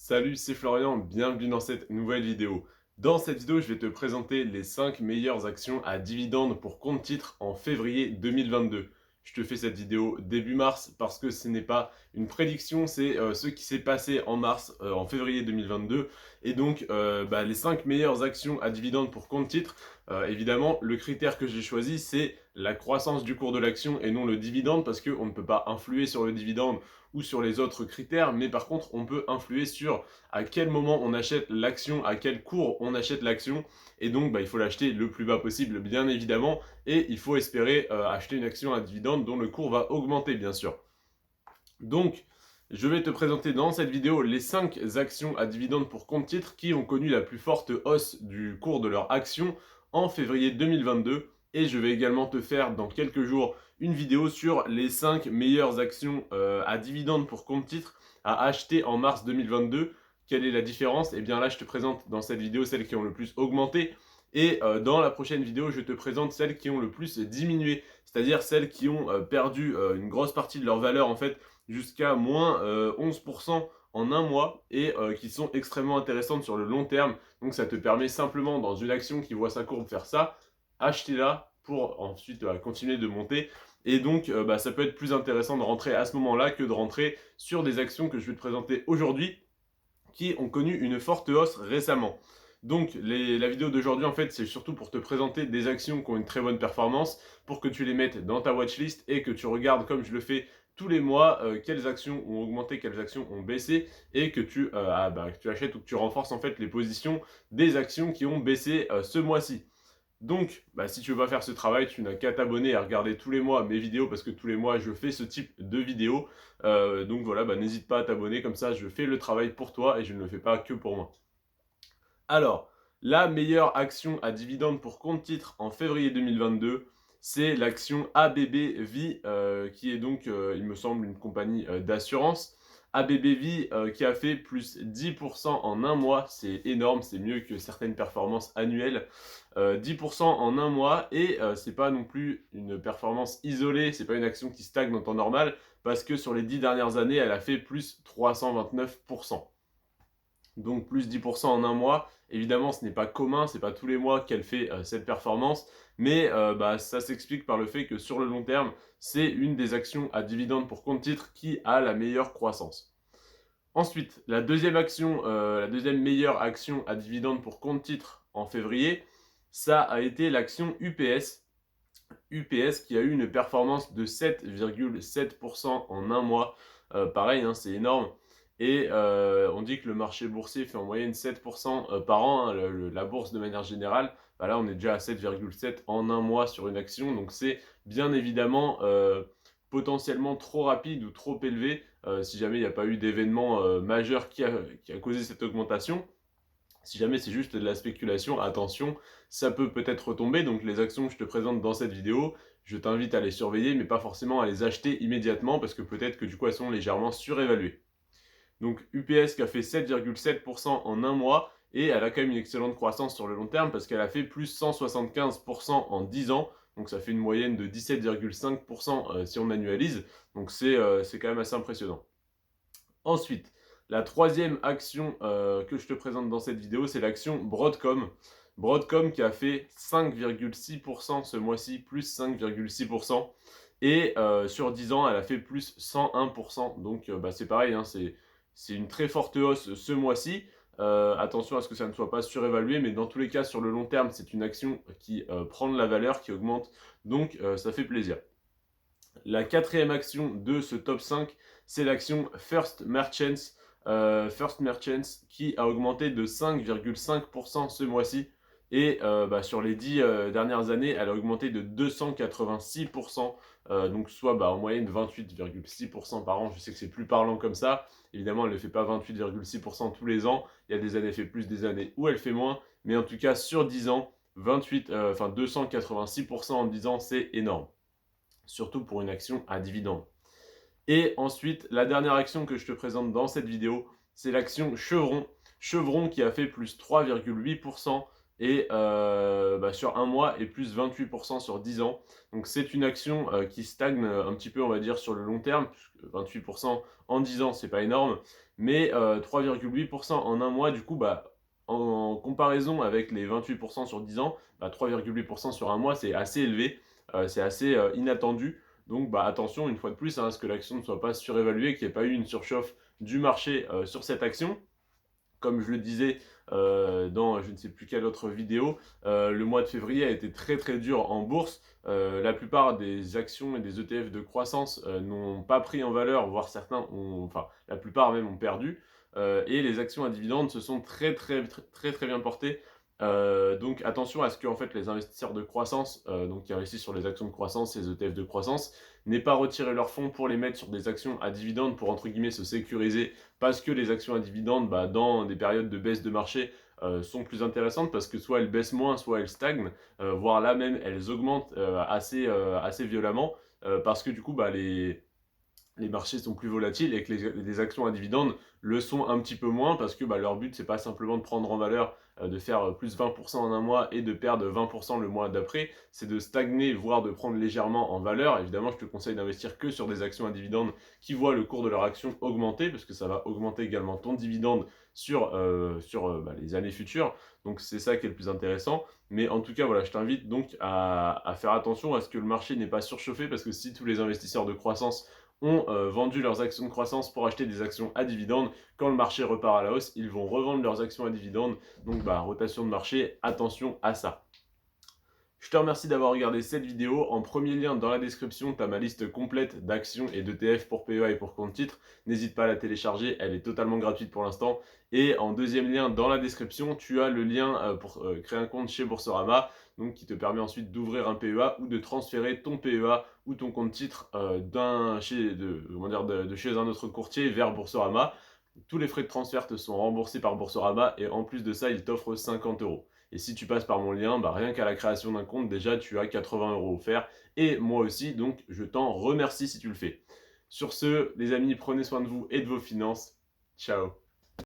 Salut, c'est Florian, bienvenue dans cette nouvelle vidéo. Dans cette vidéo, je vais te présenter les 5 meilleures actions à dividendes pour compte titre en février 2022. Je te fais cette vidéo début mars parce que ce n'est pas une prédiction, c'est ce qui s'est passé en mars, en février 2022. Et donc, les 5 meilleures actions à dividendes pour compte titre, évidemment, le critère que j'ai choisi, c'est la croissance du cours de l'action et non le dividende parce qu'on ne peut pas influer sur le dividende ou sur les autres critères, mais par contre on peut influer sur à quel moment on achète l'action, à quel cours on achète l'action, et donc il faut l'acheter le plus bas possible bien évidemment, et il faut espérer acheter une action à dividende dont le cours va augmenter bien sûr. Donc je vais te présenter dans cette vidéo les 5 actions à dividende pour compte titre qui ont connu la plus forte hausse du cours de leur action en février 2022, et je vais également te faire dans quelques jours une vidéo sur les 5 meilleures actions à dividende pour compte titre à acheter en mars 2022. Quelle est la différence? Et bien là, je te présente dans cette vidéo celles qui ont le plus augmenté, et dans la prochaine vidéo, je te présente celles qui ont le plus diminué, c'est-à-dire celles qui ont perdu une grosse partie de leur valeur en fait, jusqu'à moins 11% en un mois, et qui sont extrêmement intéressantes sur le long terme. Donc ça te permet simplement, dans une action qui voit sa courbe faire ça, acheter-la pour ensuite continuer de monter. Et donc ça peut être plus intéressant de rentrer à ce moment-là que de rentrer sur des actions que je vais te présenter aujourd'hui qui ont connu une forte hausse récemment. Donc la vidéo d'aujourd'hui en fait c'est surtout pour te présenter des actions qui ont une très bonne performance, pour que tu les mettes dans ta watchlist et que tu regardes comme je le fais tous les mois quelles actions ont augmenté, quelles actions ont baissé, et que que tu achètes ou que tu renforces en fait les positions des actions qui ont baissé ce mois-ci. Donc, si tu veux pas faire ce travail, tu n'as qu'à t'abonner et à regarder tous les mois mes vidéos, parce que tous les mois je fais ce type de vidéos. Donc voilà, n'hésite pas à t'abonner, comme ça je fais le travail pour toi et je ne le fais pas que pour moi. Alors, la meilleure action à dividende pour compte titre en février 2022, c'est l'action ABB Vie, qui est donc, il me semble, une compagnie d'assurance. ABB Vie qui a fait plus 10% en un mois, c'est énorme, c'est mieux que certaines performances annuelles. 10% en un mois, et c'est pas non plus une performance isolée, c'est pas une action qui stagne en temps normal, parce que sur les 10 dernières années, elle a fait plus 329%. Donc plus 10% en un mois. Évidemment, ce n'est pas commun, c'est pas tous les mois qu'elle fait cette performance, mais ça s'explique par le fait que sur le long terme, c'est une des actions à dividende pour compte titre qui a la meilleure croissance. Ensuite, la deuxième meilleure action à dividende pour compte titre en février, ça a été l'action UPS. UPS qui a eu une performance de 7,7% en un mois. Pareil, hein, c'est énorme. Et on dit que le marché boursier fait en moyenne 7% par an, hein, la bourse de manière générale. Là, on est déjà à 7,7 en un mois sur une action. Donc c'est bien évidemment potentiellement trop rapide ou trop élevé si jamais il n'y a pas eu d'événement majeur qui a causé cette augmentation. Si jamais c'est juste de la spéculation, attention, ça peut peut-être retomber. Donc les actions que je te présente dans cette vidéo, je t'invite à les surveiller, mais pas forcément à les acheter immédiatement, parce que peut-être que du coup elles sont légèrement surévaluées. Donc UPS qui a fait 7,7% en un mois, et elle a quand même une excellente croissance sur le long terme, parce qu'elle a fait plus 175% en 10 ans. Donc ça fait une moyenne de 17,5% si on annualise. Donc c'est quand même assez impressionnant. Ensuite, la troisième action que je te présente dans cette vidéo, c'est l'action Broadcom. Broadcom qui a fait 5,6% ce mois-ci, plus 5,6%. Et sur 10 ans, elle a fait plus 101%. Donc c'est pareil, hein, c'est une très forte hausse ce mois-ci. Attention à ce que ça ne soit pas surévalué, mais dans tous les cas, sur le long terme, c'est une action qui prend de la valeur, qui augmente. Donc ça fait plaisir. La quatrième action de ce top 5, c'est l'action First Merchants. First Merchants qui a augmenté de 5,5% ce mois-ci. Et sur les 10 dernières années, elle a augmenté de 286%. Donc soit en moyenne 28,6% par an. Je sais que c'est plus parlant comme ça. Évidemment, elle ne fait pas 28,6% tous les ans. Il y a des années, elle fait plus, des années où elle fait moins. Mais en tout cas, sur 10 ans, 286% en 10 ans, c'est énorme. Surtout pour une action à dividende. Et ensuite, la dernière action que je te présente dans cette vidéo, c'est l'action Chevron. Chevron qui a fait plus 3,8% et sur un mois et plus 28% sur 10 ans. Donc c'est une action qui stagne un petit peu, on va dire, sur le long terme, puisque 28% en 10 ans, c'est pas énorme, mais 3,8% en un mois, du coup, en comparaison avec les 28% sur 10 ans, 3,8% sur un mois, c'est assez élevé, c'est assez inattendu. Donc attention, une fois de plus, hein, à ce que l'action ne soit pas surévaluée, qu'il n'y ait pas eu une surchauffe du marché sur cette action. Comme je le disais dans je ne sais plus quelle autre vidéo, le mois de février a été très très dur en bourse. La plupart des actions et des ETF de croissance n'ont pas pris en valeur, voire certains ont, enfin la plupart même ont perdu. Et les actions à dividendes se sont très bien portées. Donc attention à ce que en fait, les investisseurs de croissance, donc qui investissent sur les actions de croissance, les ETF de croissance, n'aient pas retiré leurs fonds pour les mettre sur des actions à dividendes pour entre guillemets se sécuriser, parce que les actions à dividendes, dans des périodes de baisse de marché, sont plus intéressantes parce que soit elles baissent moins, soit elles stagnent, voire là même elles augmentent assez violemment, parce que du coup les marchés sont plus volatiles et que les actions à dividendes le sont un petit peu moins parce que leur but, c'est pas simplement de prendre en valeur, de faire plus 20% en un mois et de perdre 20% le mois d'après, c'est de stagner, voire de prendre légèrement en valeur. Évidemment, je te conseille d'investir que sur des actions à dividendes qui voient le cours de leur action augmenter parce que ça va augmenter également ton dividende sur les années futures. Donc c'est ça qui est le plus intéressant. Mais en tout cas, voilà, je t'invite donc à faire attention à ce que le marché n'est pas surchauffé parce que si tous les investisseurs de croissance ont vendu leurs actions de croissance pour acheter des actions à dividendes, quand le marché repart à la hausse, ils vont revendre leurs actions à dividendes. Donc rotation de marché, attention à ça. Je te remercie d'avoir regardé cette vidéo. En premier lien dans la description, tu as ma liste complète d'actions et d'ETF pour PEA et pour compte titre. N'hésite pas à la télécharger, elle est totalement gratuite pour l'instant. Et en deuxième lien dans la description, tu as le lien pour créer un compte chez Boursorama, donc qui te permet ensuite d'ouvrir un PEA ou de transférer ton PEA ou ton compte titre de chez un autre courtier vers Boursorama. Tous les frais de transfert te sont remboursés par Boursorama et en plus de ça, ils t'offrent 50 euros. Et si tu passes par mon lien, rien qu'à la création d'un compte, déjà tu as 80 euros offerts. Et moi aussi, donc je t'en remercie si tu le fais. Sur ce, les amis, prenez soin de vous et de vos finances. Ciao.